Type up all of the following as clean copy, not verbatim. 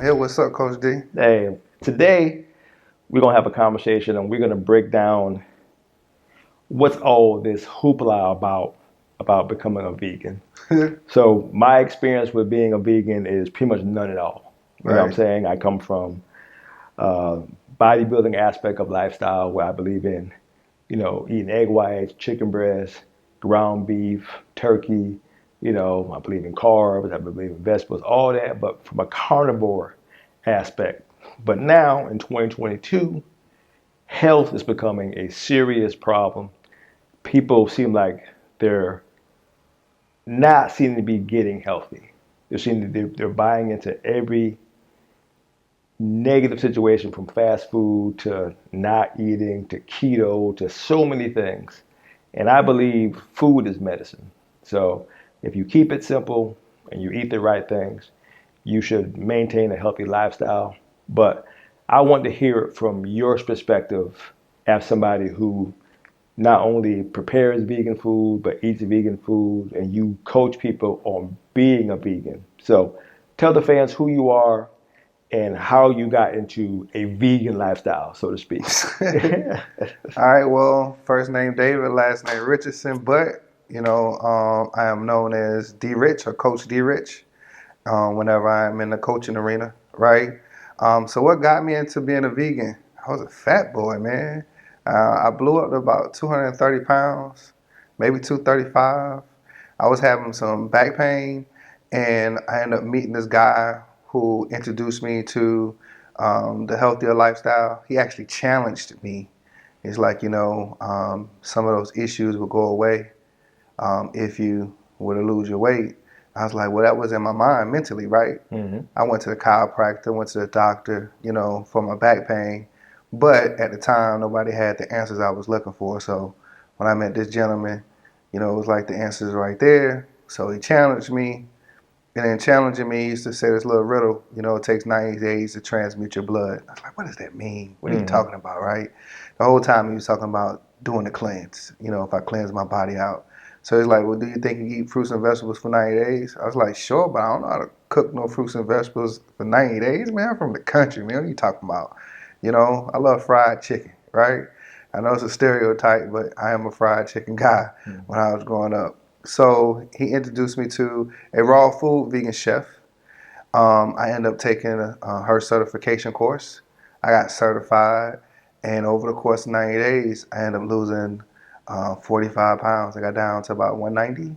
Hey, what's up, Coach D? Hey, today we're gonna have a conversation and we're gonna break down what's all this hoopla about becoming a vegan. So my experience with being a vegan is pretty much none at all. You know what I'm Right. saying? I come from uh, bodybuilding aspect of lifestyle where I believe in, eating egg whites, chicken breast, ground beef, turkey. I believe in carbs, I believe in vegetables, all that, but from a carnivore aspect. But now in 2022, health is becoming a serious problem. People seem like they're not seeming to be getting healthy. They're buying into every negative situation from fast food to not eating to keto to so many things. And I believe food is medicine. So if you keep it simple and you eat the right things, you should maintain a healthy lifestyle. But I want to hear it from your perspective as somebody who not only prepares vegan food, but eats vegan food, and you coach people on being a vegan. So tell the fans who you are and how you got into a vegan lifestyle, so to speak. All right. Well, first name David, last name Richardson, but I am known as D Rich or Coach D Rich. Whenever I'm in the coaching arena, right? So what got me into being a vegan? I was a fat boy, man. I blew up to about 230 pounds, maybe 235. I was having some back pain, and I ended up meeting this guy who introduced me to the healthier lifestyle. He actually challenged me. It's like, some of those issues will go away if you were to lose your weight. I was like, well, that was in my mind mentally, right? Mm-hmm. I went to the chiropractor, went to the doctor, for my back pain. But at the time, nobody had the answers I was looking for. So when I met this gentleman, it was like the answers right there. So he challenged me. And in challenging me, he used to say this little riddle, it takes 90 days to transmute your blood. I was like, what does that mean? What are you Mm-hmm. talking about, right? The whole time he was talking about doing the cleanse, if I cleanse my body out. So he's like, well, do you think you eat fruits and vegetables for 90 days? I was like, sure, but I don't know how to cook no fruits and vegetables for 90 days, man. I'm from the country, man. What are you talking about? I love fried chicken, right? I know it's a stereotype, but I am a fried chicken guy when I was growing up. So he introduced me to a raw food vegan chef. I ended up taking her certification course. I got certified, and over the course of 90 days, I ended up losing 45 pounds. I got down to about 190,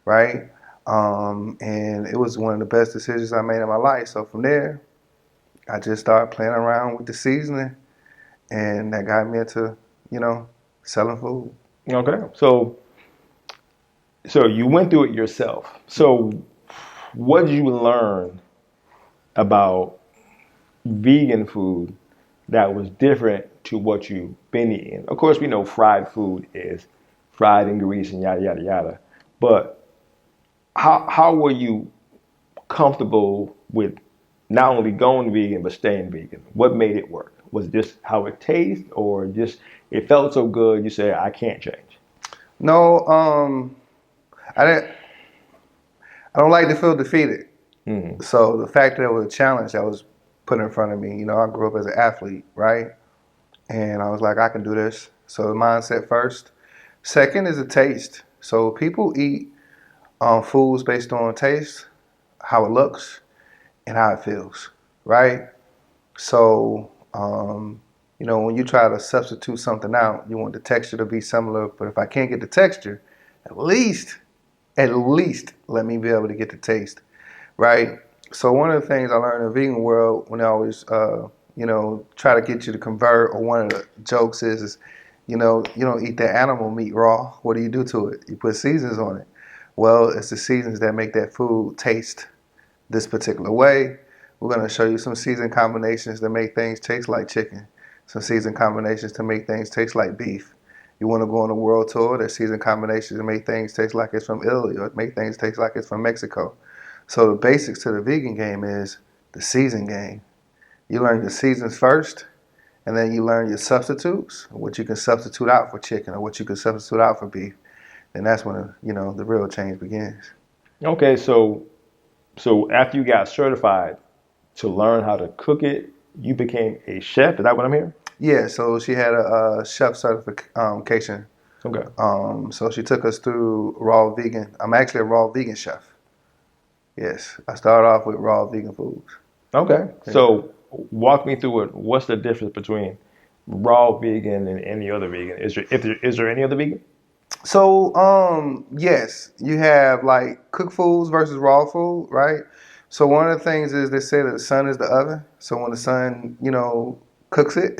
right? And it was one of the best decisions I made in my life. So from there, I just started playing around with the seasoning, and that got me into, selling food. Okay. So you went through it yourself. So what did you learn about vegan food that was different to what you've been eating? Of course, we know fried food is fried in grease and yada yada yada. But how were you comfortable with not only going vegan but staying vegan? What made it work? Was it just how it tastes, or just it felt so good you said I can't change? No, I didn't. I don't like to feel defeated. Mm-hmm. So the fact that it was a challenge that was put in front of me, I grew up as an athlete, right? And I was like, I can do this. So the mindset first. Second is the taste. So people eat foods based on taste, how it looks, and how it feels, right? So, when you try to substitute something out, you want the texture to be similar. But if I can't get the texture, at least, at least let me be able to get the taste, right? So one of the things I learned in the vegan world when they always, try to get you to convert, or one of the jokes is, you don't eat the animal meat raw. What do you do to it? You put seasons on it. Well, it's the seasons that make that food taste this particular way. We're going to show you some season combinations that make things taste like chicken, some season combinations to make things taste like beef. You want to go on a world tour, there's season combinations to make things taste like it's from Italy, or make things taste like it's from Mexico. So the basics to the vegan game is the season game. You learn your seasons first, and then you learn your substitutes, what you can substitute out for chicken or what you can substitute out for beef. And that's when the real change begins. Okay, so after you got certified, to learn how to cook it, you became a chef. Is that what I'm hearing? Yeah, so she had a chef certification. Okay. So she took us through raw vegan. I'm actually a raw vegan chef. Yes, I started off with raw vegan foods. Okay. Yeah. So walk me through it. What's the difference between raw vegan and any other vegan? Is there any other vegan? So, yes, you have like cooked foods versus raw food, right? So one of the things is they say that the sun is the oven. So when the sun, cooks it,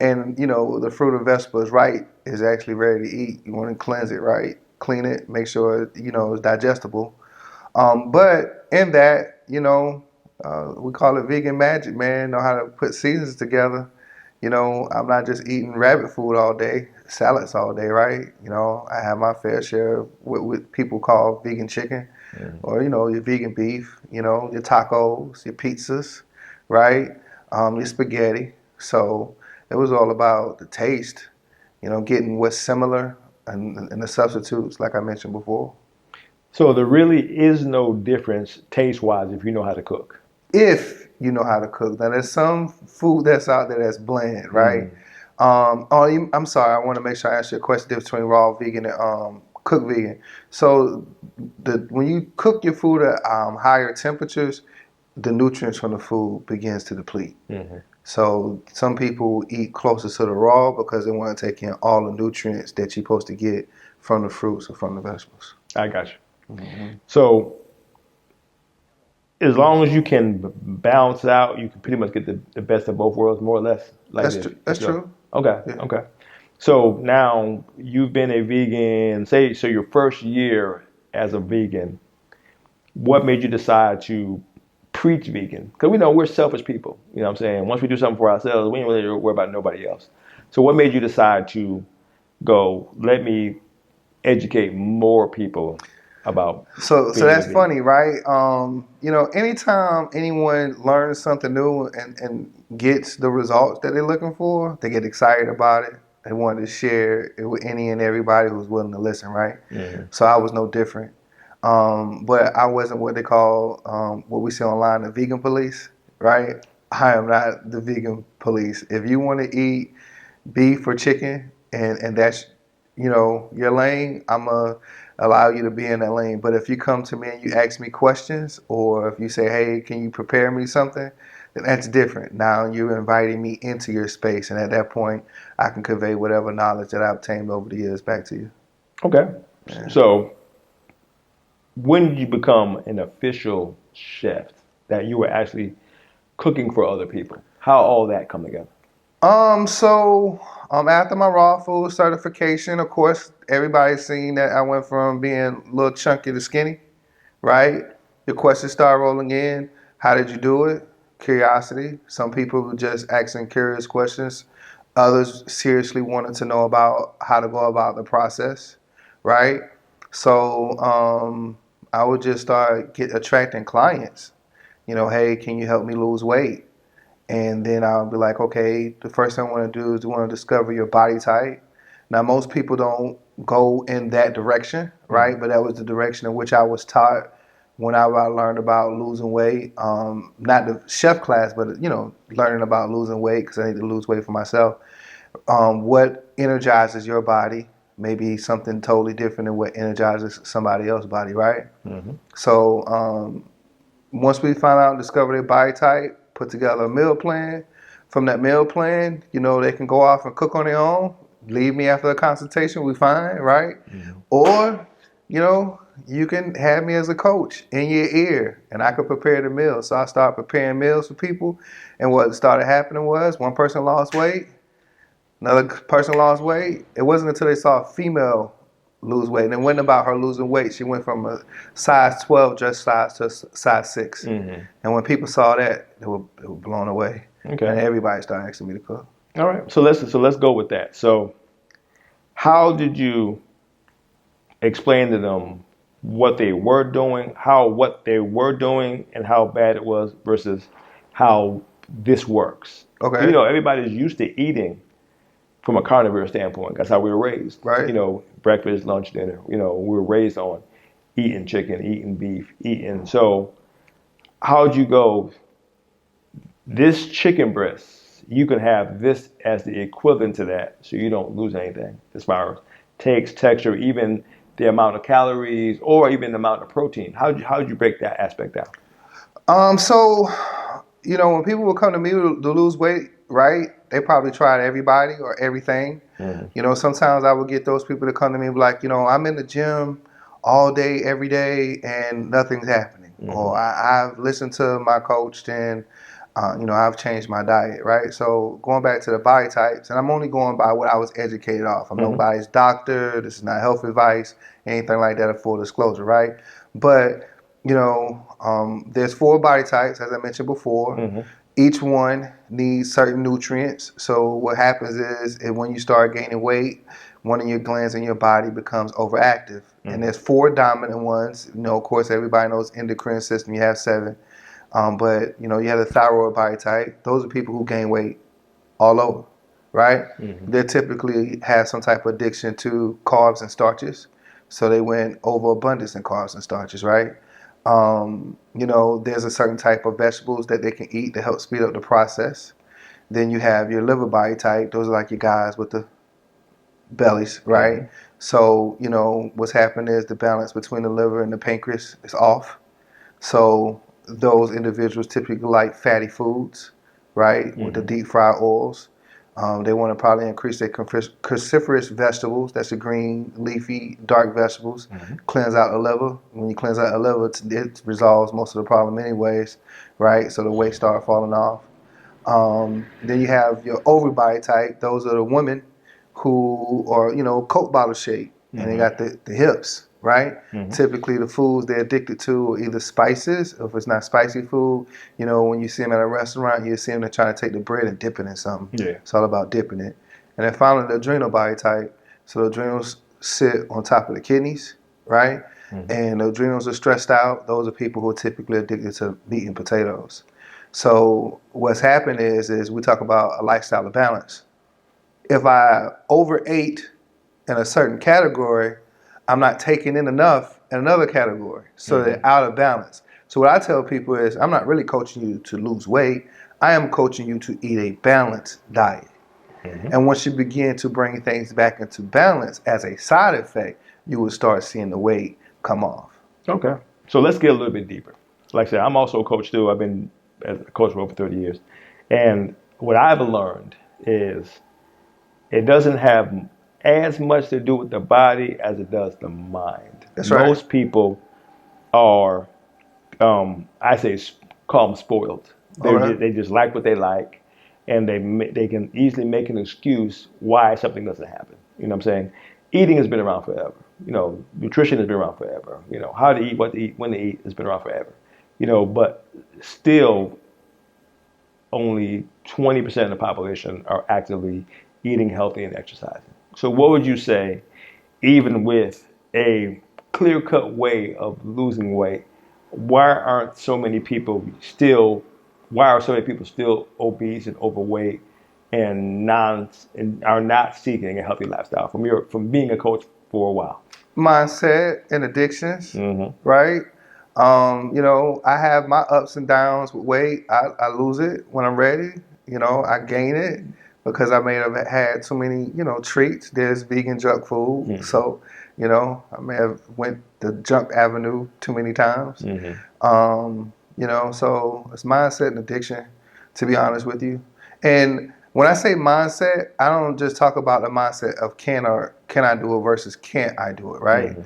and the fruit or vegetable is right, is actually ready to eat. You want to cleanse it, right? Clean it, make sure it's digestible. But in that, we call it vegan magic, man. Know how to put seasons together. I'm not just eating rabbit food all day, salads all day, right? I have my fair share of what people call vegan chicken, or your vegan beef, your tacos, your pizzas, right? Your spaghetti. So it was all about the taste, getting what's similar and the substitutes, like I mentioned before. So there really is no difference taste wise if you know how to cook. If you know how to cook. Now, there's some food that's out there that's bland, right? Mm. I'm sorry. I want to make sure I answer your question. Difference between raw vegan and cooked vegan. So, when you cook your food at higher temperatures, the nutrients from the food begins to deplete. Mm-hmm. So, some people eat closer to the raw because they want to take in all the nutrients that you're supposed to get from the fruits or from the vegetables. I got you. Mm-hmm. So as long as you can balance out, you can pretty much get the best of both worlds, more or less. Like That's this. true. That's true. Okay. Yeah. Okay. So now you've been a vegan. So your first year as a vegan, what made you decide to preach vegan? Because we know we're selfish people. You know what I'm saying? Once we do something for ourselves, we don't really worry about nobody else. So what made you decide to go, let me educate more people about So being a that's vegan? funny, right? Anytime anyone learns something new and gets the results that they're looking for, they get excited about it. They want to share it with any and everybody who's willing to listen, right? Mm-hmm. So I was no different. But I wasn't what they call, what we see online, the vegan police, right? I am not the vegan police. If you want to eat beef or chicken and that's your lane, I'm a allow you to be in that lane. But if you come to me and you ask me questions, or if you say, hey, can you prepare me something, then that's different. Now you're inviting me into your space, and at that point I can convey whatever knowledge that I've obtained over the years back to you. Okay. Yeah. So when did you become an official chef that you were actually cooking for other people? How all that come together? After my raw food certification, of course, everybody's seen that I went from being a little chunky to skinny, right? Your questions start rolling in. How did you do it? Curiosity. Some people were just asking curious questions. Others seriously wanted to know about how to go about the process, right? So I would just start attracting clients. Hey, can you help me lose weight? And then I'll be like, okay, the first thing I want to do is I want to discover your body type. Now, most people don't go in that direction, right? But that was the direction in which I was taught when I learned about losing weight. Not the chef class, but, learning about losing weight because I need to lose weight for myself. What energizes your body may be something totally different than what energizes somebody else's body, right? Mm-hmm. So once we find out and discover their body type, put together a meal plan. From that meal plan, they can go off and cook on their own. Leave me after the consultation, we fine, right? Mm-hmm. Or, you can have me as a coach in your ear, and I could prepare the meal. So I started preparing meals for people, and what started happening was one person lost weight, another person lost weight. It wasn't until they saw a female lose weight, and it wasn't about her losing weight. She went from a size 12 dress size to a size 6. Mm-hmm. And when people saw that, they were blown away. Okay. And everybody started asking me to cook. All right. So let's go with that. So how did you explain to them what they were doing, what they were doing, and how bad it was versus how this works? Okay. Everybody's used to eating from a carnivore standpoint. That's how we were raised. Right. Breakfast, lunch, dinner. We were raised on eating chicken, eating beef, eating. So how'd you go this chicken breast, you can have this as the equivalent to that, so you don't lose anything as far as taste, texture, even the amount of calories, or even the amount of protein. How'd you break that aspect down? So, when people would come to me to lose weight, right? They probably tried everybody or everything. Mm-hmm. Sometimes I would get those people to come to me and be like, I'm in the gym all day, every day, and nothing's happening. Mm-hmm. Or I've listened to my coach and, I've changed my diet, right? So going back to the body types, and I'm only going by what I was educated off. I'm Mm-hmm. nobody's doctor. This is not health advice, anything like that, a full disclosure, right? But there's 4 body types, as I mentioned before. Mm-hmm. Each one needs certain nutrients. So what happens is when you start gaining weight, one of your glands in your body becomes overactive. Mm-hmm. And there's 4 dominant ones. Of course, everybody knows endocrine system. You have 7. But you have the thyroid body type. Those are people who gain weight all over, right? Mm-hmm. They typically have some type of addiction to carbs and starches. So they went overabundance in carbs and starches, right? There's a certain type of vegetables that they can eat to help speed up the process. Then you have your liver body type. Those are like your guys with the bellies, right? Mm-hmm. So, what's happening is the balance between the liver and the pancreas is off. So those individuals typically like fatty foods, right? With the Mm-hmm. deep fried oils. They want to probably increase their cruciferous vegetables. That's the green, leafy, dark vegetables. Mm-hmm. Cleanse out the liver. When you cleanse out the liver, it resolves most of the problem anyways, right? So the weight start falling off. Then you have your overbody type. Those are the women who are, Coke bottle shape, and they Mm-hmm. got the hips, right? Mm-hmm. Typically, the foods they're addicted to are either spices, or if it's not spicy food, when you see them at a restaurant, you see them they're trying to take the bread and dip it in something. Yeah. It's all about dipping it. And then finally, the adrenal body type. So the adrenals sit on top of the kidneys, right? Mm-hmm. And the adrenals are stressed out. Those are people who are typically addicted to meat and potatoes. So what's happened is we talk about a lifestyle of balance. If I overate in a certain category, I'm not taking in enough in another category. So Mm-hmm. they're out of balance. So what I tell people is I'm not really coaching you to lose weight. I am coaching you to eat a balanced diet. Mm-hmm. And once you begin to bring things back into balance as a side effect, you will start seeing the weight come off. Okay. So let's get a little bit deeper. Like I said, I'm also a coach too. I've been a coach for over 30 years. And what I've learned is it doesn't have as much to do with the body as it does the mind. That's right. Most people are, I say, call them spoiled. They just like what they like, and they can easily make an excuse why something doesn't happen. You know what I'm saying? Eating has been around forever. Nutrition has been around forever. How to eat, what to eat, when to eat has been around forever. But still, only 20% of the population are actively eating healthy and exercising. So what would you say, even with a clear-cut way of losing weight, why are so many people still obese and overweight and are not seeking a healthy lifestyle from being a coach for a while? Mindset and addictions, Mm-hmm. right? I have my ups and downs with weight. I lose it when I'm ready. I gain it because I may have had too many, treats. There's vegan junk food. Mm-hmm. So, I may have went the junk avenue too many times. Mm-hmm. So it's mindset and addiction, to be honest with you. And when I say mindset, I don't just talk about the mindset of can I do it versus can't I do it, right?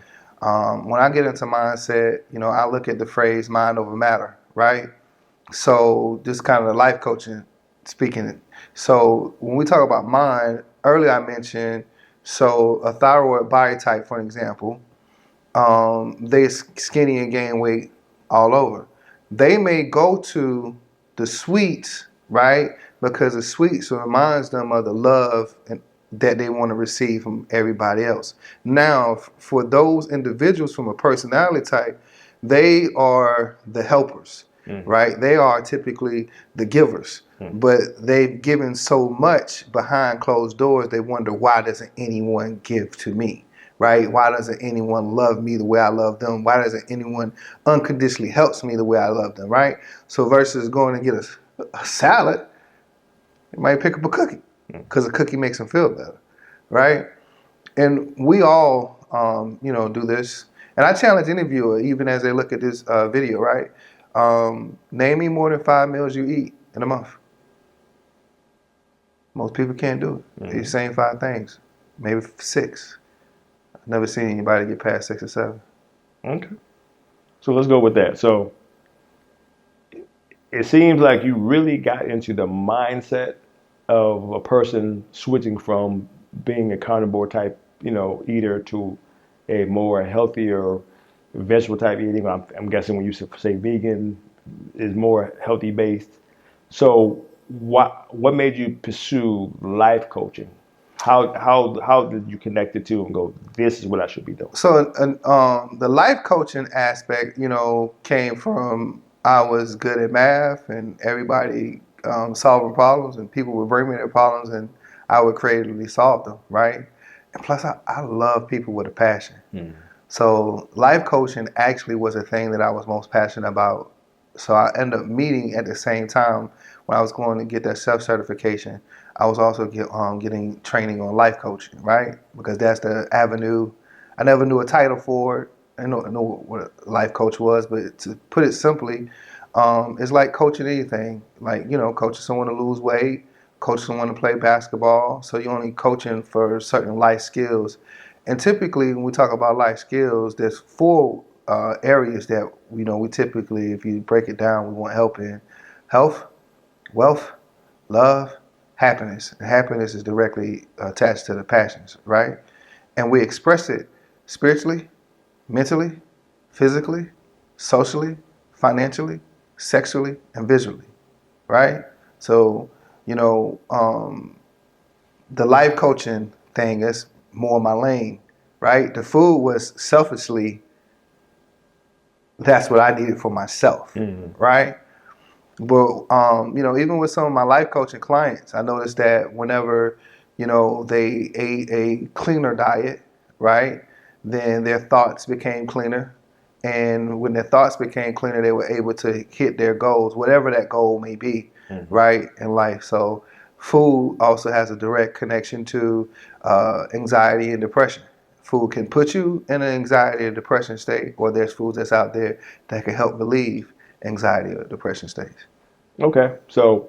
Mm-hmm. When I get into mindset, I look at the phrase mind over matter, right? So just kind of the life coaching speaking. So when we talk about mind, earlier I mentioned, so a thyroid body type, for an example, they skinny and gain weight all over. They may go to the sweets, right? Because the sweets reminds them of the love that they want to receive from everybody else. Now, for those individuals from a personality type, they are the helpers, right? They are typically the givers, but they've given so much behind closed doors, they wonder, why doesn't anyone give to me? Right? Why doesn't anyone love me the way I love them? Why doesn't anyone unconditionally helps me the way I love them? Right? So versus going to get a salad, they might pick up a cookie because a cookie makes them feel better, right? And we all, do this. And I challenge any viewer, even as they look at this video, right? Name me more than 5 meals you eat in a month. Most people can't do it. They same 5 things, maybe 6. I've never seen anybody get past 6 or 7. Okay. So let's go with that. So it seems like you really got into the mindset of a person switching from being a carnivore type, eater to a more healthier vegetable type eating. I'm guessing when you say vegan is more healthy based. So what made you pursue life coaching? How did you connect the two and go, this is what I should be doing? So the life coaching aspect, came from I was good at math and everybody solving problems, and people would bring me their problems and I would creatively solve them, right? And plus, I love people with a passion. So life coaching actually was a thing that I was most passionate about. So I ended up meeting at the same time when I was going to get that self-certification. I was also getting training on life coaching, right? Because that's the avenue. I never knew a title for it. I didn't know what a life coach was, but to put it simply, it's like coaching anything. Like, coaching someone to lose weight, coach someone to play basketball. So you're only coaching for certain life skills. And typically, when we talk about life skills, there's 4 areas that we typically, if you break it down, we want help in: health, wealth, love, happiness. And happiness is directly attached to the passions, right? And we express it spiritually, mentally, physically, socially, financially, sexually, and visually, right? So, the life coaching thing is more my lane, right? The food was selfishly, that's what I needed for myself, right? But even with some of my life coaching clients, I noticed that whenever they ate a cleaner diet, right, then their thoughts became cleaner, and when their thoughts became cleaner, they were able to hit their goals, whatever that goal may be, right, in life. So food also has a direct connection to anxiety and depression. Food can put you in an anxiety or depression state, or there's foods that's out there that can help relieve anxiety or depression states. Okay. So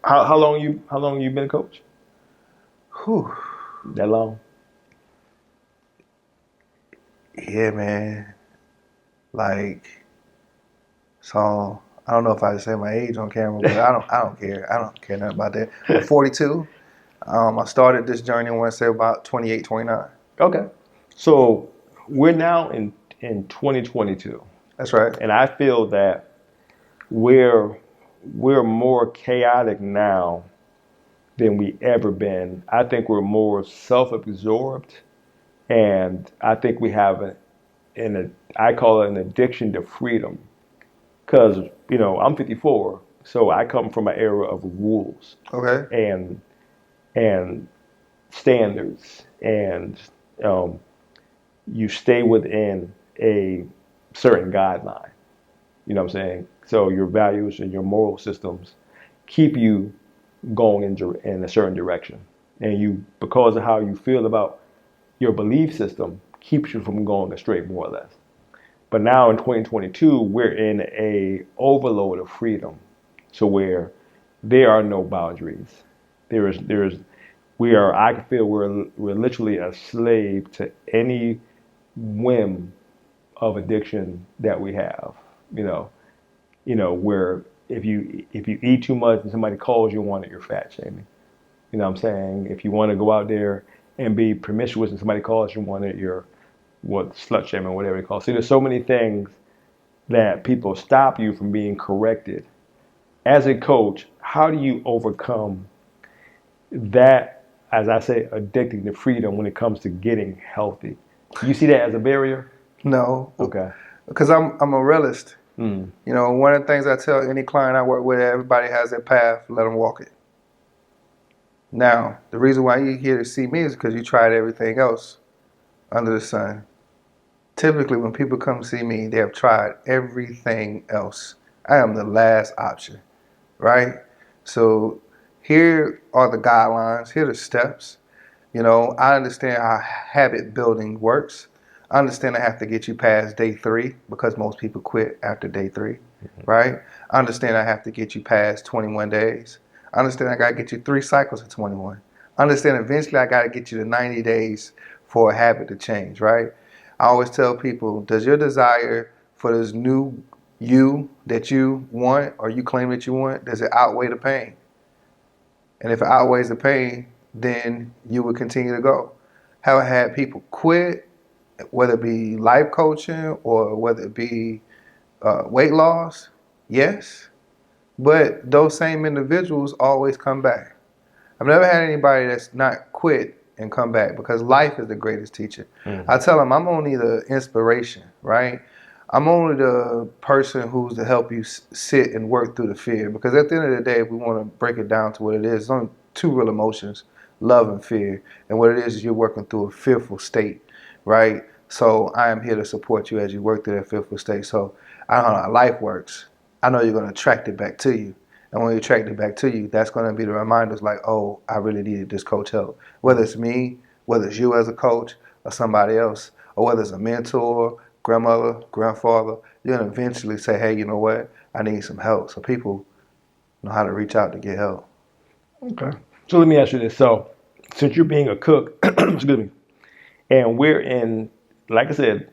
how long you been a coach? Whew. That long? Yeah, man. Like, so I don't know if I should say my age on camera, but I don't care. I don't care nothing about that. I'm 42. I started this journey, I want to say about 28, 29. Okay. So we're now in 2022, That's right. and I feel that we're more chaotic now than we ever been. I think we're more self-absorbed, and I think we have I call it an addiction to freedom. Because I'm 54, so I come from an era of rules Okay. and and standards, and you stay within a certain guideline. You know what I'm saying? So your values and your moral systems keep you going in a certain direction, and because of how you feel about your belief system, keeps you from going astray, more or less. But now in 2022, we're in a overload of freedom, so where there are no boundaries. I feel we're literally a slave to any whim of addiction that we have. Where if you eat too much and somebody calls you on it, you're fat shaming. You know what I'm saying? If you want to go out there and be promiscuous and somebody calls you on it, you're slut shaming, whatever they call it. See, there's so many things that people stop you from being corrected. As a coach, how do you overcome that, as I say, addicting to freedom when it comes to getting healthy? You see that as a barrier? No. Okay. Because I'm a realist. One of the things I tell any client I work with, everybody has their path, let them walk it. Now, the reason why you're here to see me is because you tried everything else under the sun. Typically, when people come see me, they have tried everything else. I am the last option, right? So here are the guidelines. Here are the steps. I understand how habit building works. I understand I have to get you past day 3 because most people quit after day 3, right? I understand I have to get you past 21 days. I understand I got to get you 3 cycles of 21. I understand eventually I got to get you to 90 days for a habit to change, right? I always tell people, does your desire for this new you that you want or you claim that you want, does it outweigh the pain? And if it outweighs the pain, then you would continue to go. Have I had people quit, whether it be life coaching or whether it be weight loss? Yes. But those same individuals always come back. I've never had anybody that's not quit and come back because life is the greatest teacher. Mm-hmm. I tell them I'm only the inspiration, right? I'm only the person who's to help you sit and work through the fear. Because at the end of the day, if we want to break it down to what it is, it's only 2 real emotions, love and fear. And what it is you're working through a fearful state, right? So I am here to support you as you work through that fearful state. So I don't know how life works. I know you're going to attract it back to you. And when you attract it back to you, that's going to be the reminders like, oh, I really needed this coach help. Whether it's me, whether it's you as a coach, or somebody else, or whether it's a mentor, grandmother, grandfather, you're going to eventually say, hey, you know what? I need some help. So people know how to reach out to get help. Okay. So let me ask you this. So since you're being a cook, excuse me, and we're in, like I said,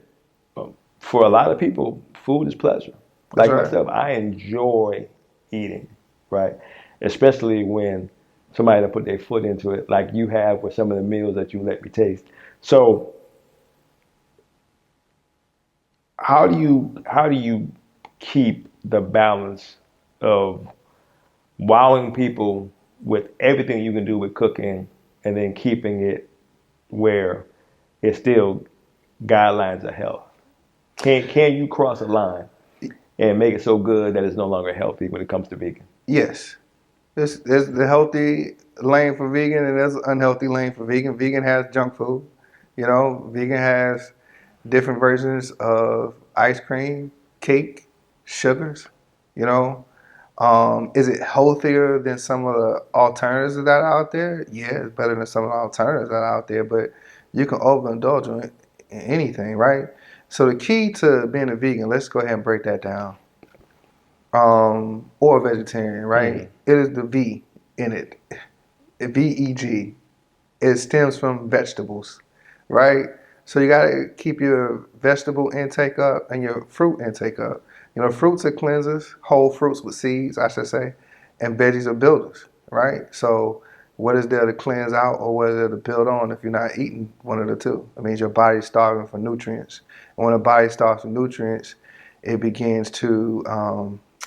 for a lot of people, food is pleasure. That's Like right. myself, I enjoy eating, right? Especially when somebody to put their foot into it, like you have with some of the meals that you let me taste. So how do you keep the balance of wowing people with everything you can do with cooking and then keeping it where it's still guidelines of health? Can you cross a line and make it so good that it's no longer healthy when it comes to vegan? Yes. There's the healthy lane for vegan and there's an unhealthy lane for vegan. Vegan has junk food. Vegan has different versions of ice cream, cake, sugars. You know, is it healthier than some of the alternatives that are out there? Yeah, it's better than some of the alternatives that are out there, but you can overindulge in anything, right? So the key to being a vegan, let's go ahead and break that down. Or a vegetarian, right? Mm. It is the V in it. VEG. It stems from vegetables, right? So you gotta keep your vegetable intake up and your fruit intake up. Fruits are cleansers, whole fruits with seeds, I should say, and veggies are builders, right? So what is there to cleanse out or what is there to build on if you're not eating one of the two? It means your body's starving for nutrients. And when the body starves for nutrients, it begins to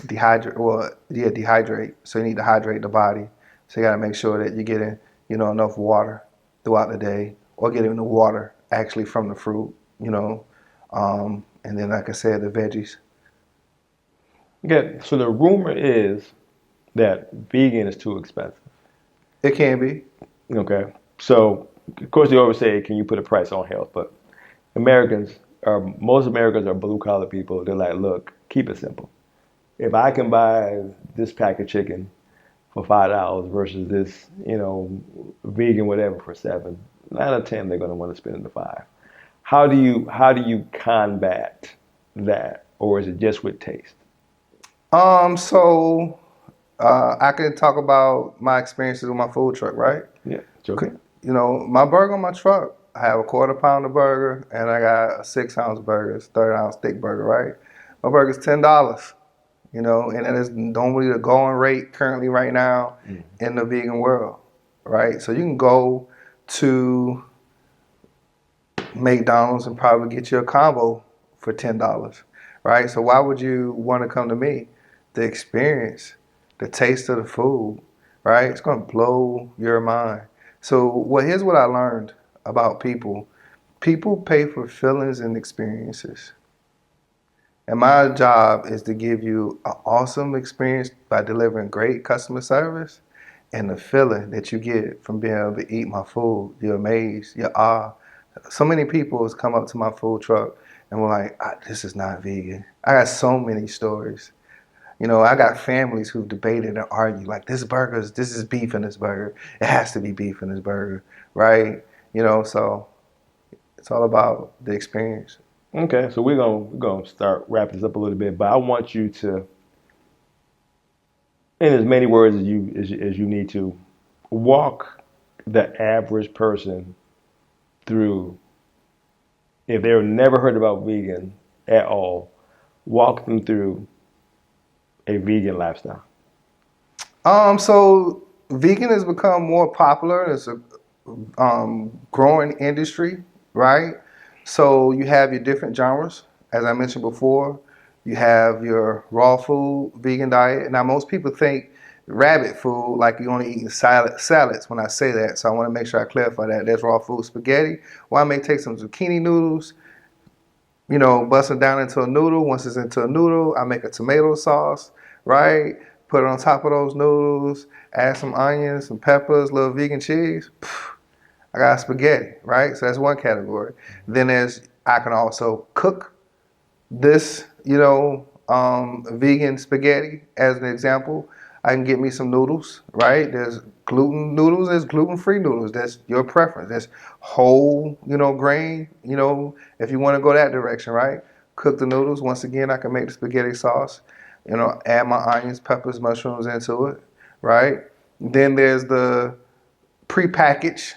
dehydrate. So you need to hydrate the body. So you gotta make sure that you're getting, enough water throughout the day, or getting the water actually from the fruit, and then like I said, the veggies. Okay, so the rumor is that vegan is too expensive. It can be. Okay, so of course they always say, "Can you put a price on health?" But most Americans are blue collar people. They're like, "Look, keep it simple. If I can buy this pack of chicken for $5 versus this, vegan whatever for 7, 9 or 10 they're going to want to spend the 5." How do you combat that, or is it just with taste? So I can talk about my experiences with my food truck, right? Yeah, it's okay. My burger on my truck, I have a quarter pounder burger and I got a 6 ounce burger, it's 30 ounce thick burger, right? My burger's $10. And that is normally the going rate currently right now in the vegan world, right? So you can go to McDonald's and probably get you a combo for $10, right? So why would you want to come to me? The experience, the taste of the food, right? It's going to blow your mind. So here's what I learned about people. People pay for feelings and experiences. And my job is to give you an awesome experience by delivering great customer service and the feeling that you get from being able to eat my food. You're amazed, you're awe. So many people has come up to my food truck and were like, this is not vegan. I got so many stories. You know, I got families who've debated and argued like this is beef in this burger. It has to be beef in this burger, right? You know, so it's all about the experience. Okay, so we're gonna start wrapping this up a little bit, but I want you to, in as many words as you need to, walk the average person through, if they've never heard about vegan at all, walk them through a vegan lifestyle. So vegan has become more popular. It's a growing industry, right? So you have your different genres, as I mentioned before. You have your raw food vegan diet. Now, most people think rabbit food like you only eating salads when I say that. So I want to make sure I clarify that. There's raw food spaghetti. Well, I may take some zucchini noodles, you know, bust it down into a noodle. Once it's into a noodle, I make a tomato sauce, right? Put it on top of those noodles, add some onions, some peppers, little vegan cheese. I got spaghetti, right? So that's one category. Then I can also cook this, you know, vegan spaghetti as an example. I can get me some noodles, right? There's gluten noodles, there's gluten-free noodles. That's your preference. There's whole, you know, grain, you know, if you want to go that direction, right? Cook the noodles. Once again, I can make the spaghetti sauce, you know, add my onions, peppers, mushrooms into it, right? Then there's the prepackaged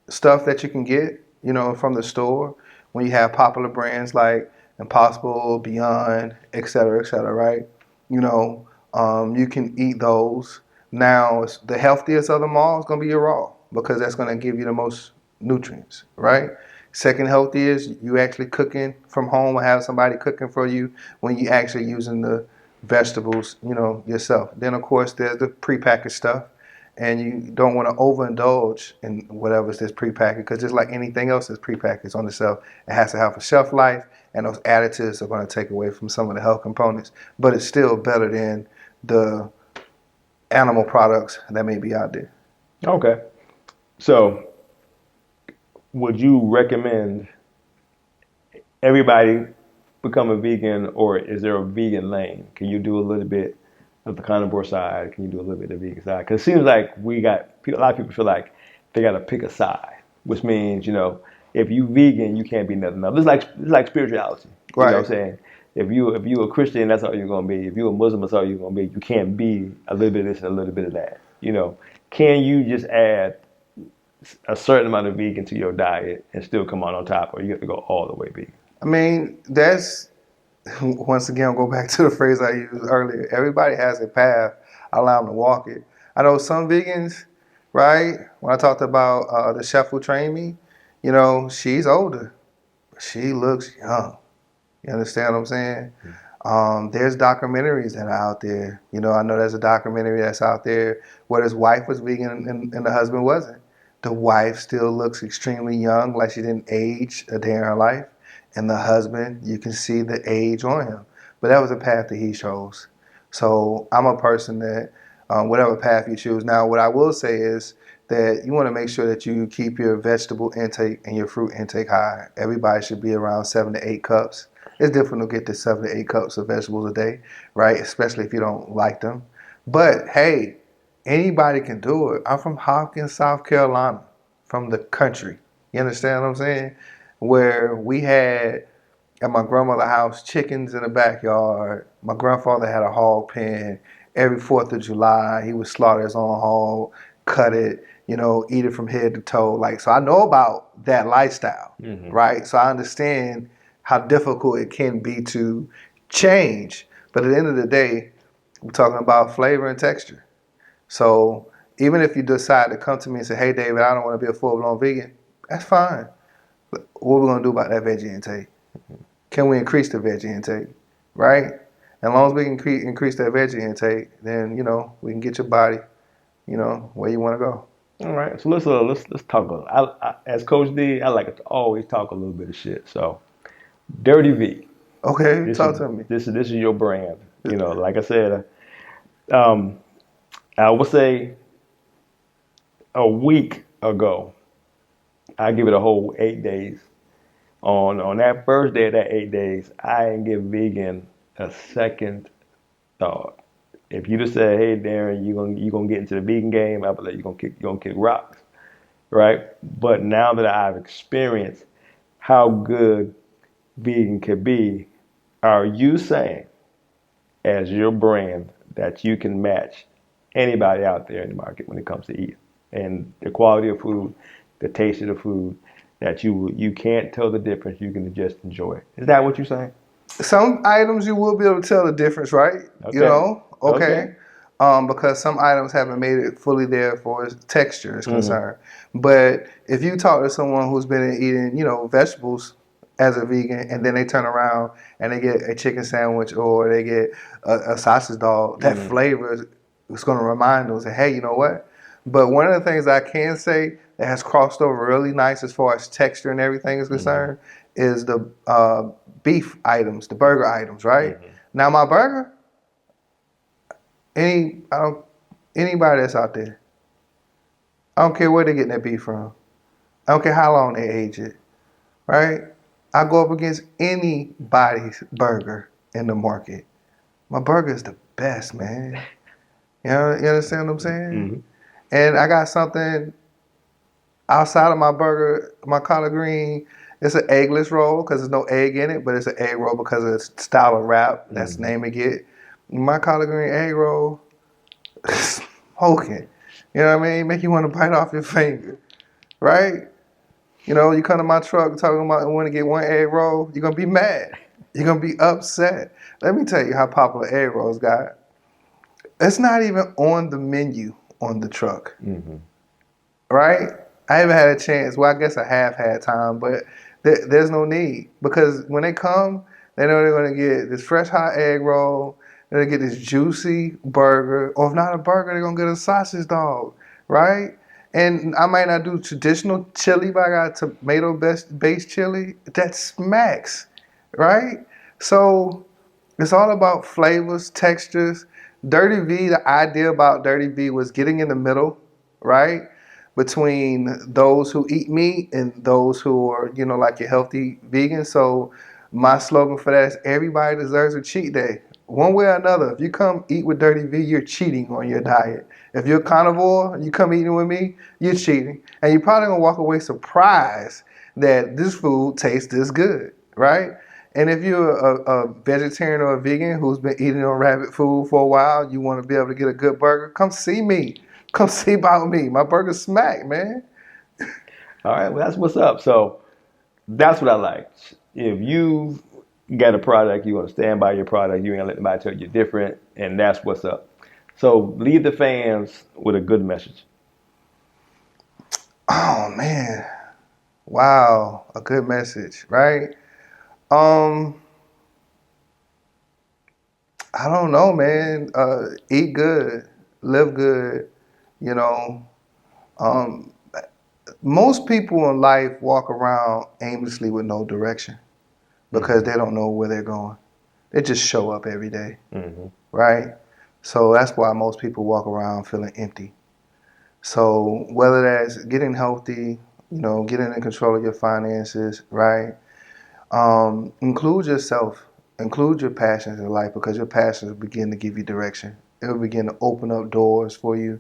stuff that you can get, you know, from the store when you have popular brands like Impossible, Beyond, et cetera, right? You know, you can eat those. Now, the healthiest of them all is going to be your raw because that's going to give you the most nutrients, right? Second healthiest, you actually cooking from home or have somebody cooking for you when you actually using the vegetables, you know, yourself. Then, of course, there's the prepackaged stuff and you don't want to overindulge in whatever's this prepackaged because just like anything else that's prepackaged on the shelf, it has to have a shelf life, and those additives are going to take away from some of the health components. But it's still better than the animal products that may be out there. Okay, so would you recommend everybody become a vegan, or is there a vegan lane? Can you do a little bit of the carnivore side? Can you do a little bit of the vegan side? Because it seems like a lot of people feel like they got to pick a side, which means, you know, if you vegan, you can't be nothing else. It's like spirituality. You know what I'm Right. saying? If you a Christian, that's all you're gonna be. If you're a Muslim, that's all you're gonna be. You can't be a little bit of this and a little bit of that. You know, can you just add a certain amount of vegan to your diet and still come out on top, or you have to go all the way vegan? I mean, that's once again, I'll go back to the phrase I used earlier. Everybody has a path. I allow them to walk it. I know some vegans, right? When I talked about the chef who trained me, you know, she's older. She looks young. You understand what I'm saying? There's documentaries that are out there. You know, I know there's a documentary that's out there where his wife was vegan and the husband wasn't. The wife still looks extremely young, like she didn't age a day in her life. And the husband, you can see the age on him. But that was a path that he chose. So I'm a person that, whatever path you choose. Now, what I will say is that you want to make sure that you keep your vegetable intake and your fruit intake high. Everybody should be around 7 to 8 cups. It's difficult to get to 7 to 8 cups of vegetables a day, right? Especially if you don't like them. But hey, anybody can do it. I'm from Hopkins, South Carolina, from the country. You understand what I'm saying? Where we had at my grandmother's house chickens in the backyard. My grandfather had a hog pen. Every 4th of July, he would slaughter his own hog, cut it, you know, eat it from head to toe. Like, so I know about that lifestyle, right? So I understand how difficult it can be to change. But at the end of the day, we're talking about flavor and texture. So even if you decide to come to me and say, hey, David, I don't want to be a full-blown vegan, that's fine. What are we going to do about that veggie intake? Can we increase the veggie intake, right? As long as we can increase that veggie intake, then, you know, we can get your body, you know, where you want to go. All right, so let's talk. As Coach D, I like to always talk a little bit of shit. So, Dirty V, Okay, this is talk to me. this is your brand. You know, like I said, um, I would say a week ago, I give it a whole 8 days. On that first day of that 8 days, I didn't give vegan a second thought. If you just say, "Hey, Darren, you gonna get into the vegan game," I believe you're gonna kick rocks, right? But now that I've experienced how good vegan could be, are you saying, as your brand, that you can match anybody out there in the market when it comes to eating and the quality of food, the taste of the food, that you can't tell the difference, you can just enjoy it? Is that what you're saying? Some items you will be able to tell the difference, right? You Okay. know, okay. Because some items haven't made it fully there for its texture is Mm-hmm. concerned. But if you talk to someone who's been eating, vegetables as a vegan, and then they turn around and they get a chicken sandwich or they get a sausage dog, that Mm-hmm. flavor is going to remind them, say, hey, you know what? But one of the things I can say that has crossed over really nice as far as texture and everything is Mm-hmm. concerned is the beef items, the burger items, right? Mm-hmm. Now my burger, anybody that's out there, I don't care where they're getting that beef from. I don't care how long they age it, right? I go up against anybody's burger in the market. My burger is the best, man. You understand what I'm saying? Mm-hmm. And I got something outside of my burger, my collard green. It's an eggless roll because there's no egg in it, but it's an egg roll because of the style of wrap. That's the Mm-hmm. name it get. My collard green egg roll, smoking. You know what I mean? Make you want to bite off your finger, right? You come to my truck talking about want to get one egg roll, you're going to be mad. You're going to be upset. Let me tell you how popular egg rolls got. It's not even on the menu on the truck, Mm-hmm. right? I haven't had a chance. Well, I guess I have had time, but there's no need because when they come, they know they're going to get this fresh hot egg roll. They're going to get this juicy burger, or if not a burger, they're going to get a sausage dog, right? And I might not do traditional chili, but I got tomato-based chili. That smacks, right? So it's all about flavors, textures. Dirty V, the idea about Dirty V was getting in the middle, right? Between those who eat meat and those who are, like your healthy vegan. So my slogan for that is everybody deserves a cheat day. One way or another, if you come eat with Dirty V, you're cheating on your diet. If you're a carnivore and you come eating with me, you're cheating. And you're probably going to walk away surprised that this food tastes this good, right? And if you're a vegetarian or a vegan who's been eating on rabbit food for a while, you want to be able to get a good burger, come see me. Come see about me. My burger's smack, man. All right, well, that's what's up. So that's what I like. If you got a product, you want to stand by your product, you ain't gonna let nobody tell you different, and that's what's up. So leave the fans with a good message. Oh man. Wow. A good message, right? Um, I don't know, man. Eat good, live good, you know. Um, most people in life walk around aimlessly with no direction because Mm-hmm. they don't know where they're going. They just show up every day, Mm-hmm. right? So that's why most people walk around feeling empty. So whether that's getting healthy, getting in control of your finances, right? Include yourself, include your passions in life because your passions will begin to give you direction. It will begin to open up doors for you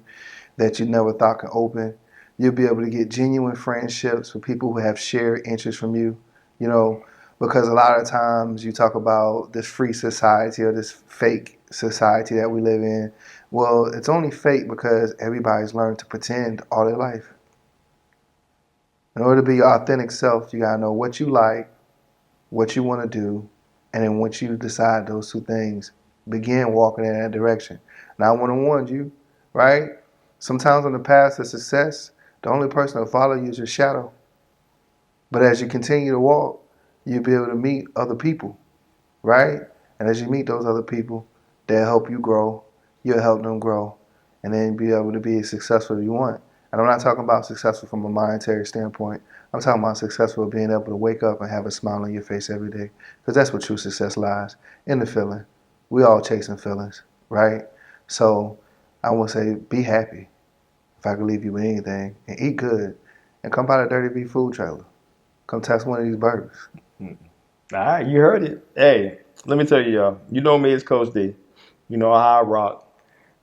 that you never thought could open. You'll be able to get genuine friendships with people who have shared interests from you, you know, because a lot of times you talk about this free society or this fake society that we live in. Well, it's only fake because everybody's learned to pretend all their life. In order to be your authentic self, you gotta know what you like, what you want to do, and then once you decide those two things, begin walking in that direction. Now, I want to warn you, right? Sometimes on the path to success, the only person to follow you is your shadow. But as you continue to walk, you'll be able to meet other people, right? And as you meet those other people, they'll help you grow. You'll help them grow. And then be able to be as successful as you want. And I'm not talking about successful from a monetary standpoint. I'm talking about successful being able to wake up and have a smile on your face every day. Because that's where true success lies, in the feeling. We all chasing feelings, right? So I would say be happy, if I could leave you with anything, and eat good. And come by the Dirty V food trailer. Come test one of these burgers. All right, you heard it. Hey, let me tell you, y'all. You know me as Coach D. You know how I rock.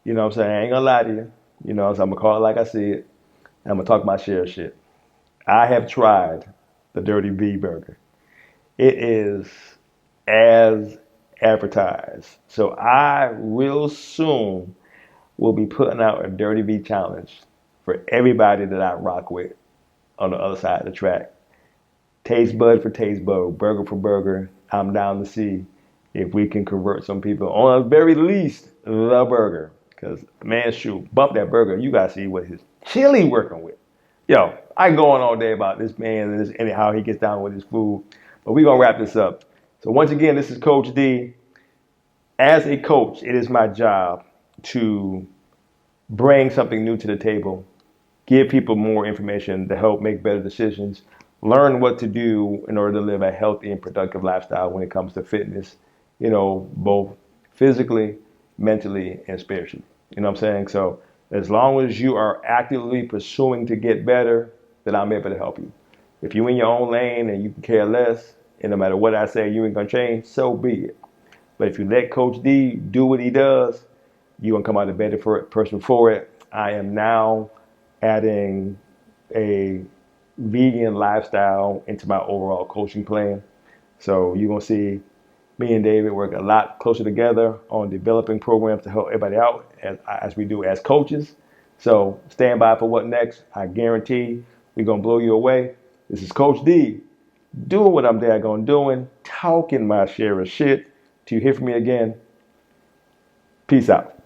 You know what I'm saying? I ain't gonna lie to you. You know, so I'm gonna call it like I see it. And I'm gonna talk my share of shit. I have tried the Dirty V burger. It is as advertised. So I real soon will be putting out a Dirty V challenge for everybody that I rock with on the other side of the track. Taste bud for taste bud, burger for burger. I'm down to see if we can convert some people on the very least the burger. Because man, shoot, bump that burger. You gotta see what his chili working with. Yo, I can go on all day about this man and how he gets down with his food. But we're gonna wrap this up. So once again, this is Coach D. As a coach, it is my job to bring something new to the table, give people more information to help make better decisions, learn what to do in order to live a healthy and productive lifestyle when it comes to fitness, you know, both physically, mentally, and spiritually. You know what I'm saying? So as long as you are actively pursuing to get better, then I'm able to help you. If you're in your own lane and you can care less, and no matter what I say, you ain't gonna change, so be it. But if you let Coach D do what he does, you're gonna come out a better person for it. I am now adding a vegan lifestyle into my overall coaching plan. So you're gonna see me and David work a lot closer together on developing programs to help everybody out as we do as coaches. So stand by for what next. I guarantee we're gonna blow you away. This is Coach D doing what I'm daggone doing, talking my share of shit. Till you hear from me again, peace out.